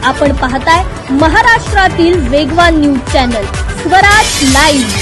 आपण पाहताय महाराष्ट्रातील वेगवान news channel Swaraj live.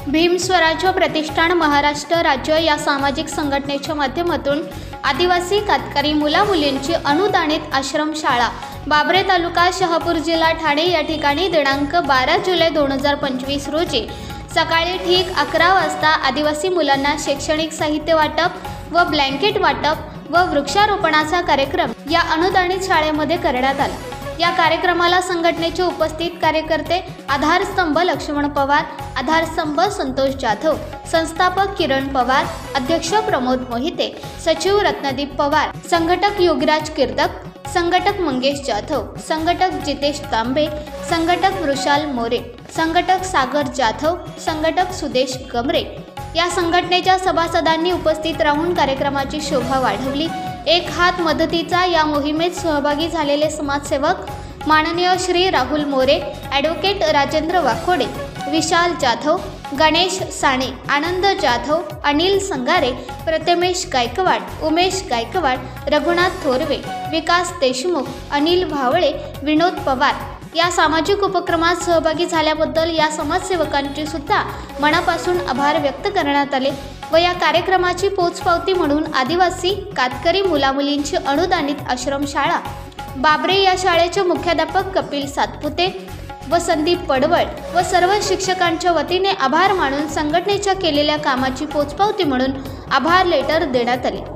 Bhim स्वराज्य प्रतिष्ठान महाराष्ट्र राज्य या सामाजिक संघटनेच्या माध्यमातून आदिवासी कातकरी मुलामुलींची अनुदानित आश्रमशाळा बाबरे तालुका शहापूर जिल्हा ठाणे या ठिकाणी दिनांक 12 जुलै 2025 रोजी सकाळी ठीक 11 वाजता आदिवासी मुलांना शैक्षणिक साहित्य वाटप व ब्लँकेट वाटप व वृक्षारोपणाचा कार्यक्रम या अनुदानित शाळेमध्ये करण्यात आला। या कार्यक्रमाला संघटनेचे उपस्थित कार्यकर्ते आधारस्तंभ लक्ष्मण पवार, आधारस्तंभ संतोष जाधव, संस्थापक किरण पवार, अध्यक्ष प्रमोद मोहिते, सचिव रत्नदीप पवार, संघटक योगराज कीर्तक, संघटक मंगेश जाधव, संघटक जितेश तांबे, संघटक वृषाल मोरे, संघटक सागर जाधव, संघटक सुदेश गमरे या संघटनेच्या सभासदांनी उपस्थित राहून कार्यक्रमाची शोभा वाढवली। एक हात मदतीचा या मोहिमेत सहभागी झालेले समाजसेवक माननीय श्री राहुल मोरे, ॲडव्होकेट राजेंद्र वाकोडे, विशाल जाधव, गणेश साणे, आनंद जाधव, अनिल संगारे, प्रथमेश गायकवाड, उमेश गायकवाड, रघुनाथ थोरवे, विकास देशमुख, अनिल भावळे, विनोद पवार या सामाजिक उपक्रमात सहभागी झाल्याबद्दल या समाजसेवकांचे सुद्धा मनापासून आभार व्यक्त करण्यात आले व या कार्यक्रमाची पोचपावती म्हणून आदिवासी कातकरी मुलामुलींची अनुदानित आश्रमशाळा बाबरे या शाळेचे मुख्याध्यापक कपिल सातपुते व संदीप पडवळ व सर्व शिक्षकांच्या वतीने आभार मानून संघटनेच्या केलेल्या कामाची पोचपावती म्हणून आभार लेटर देण्यात आले।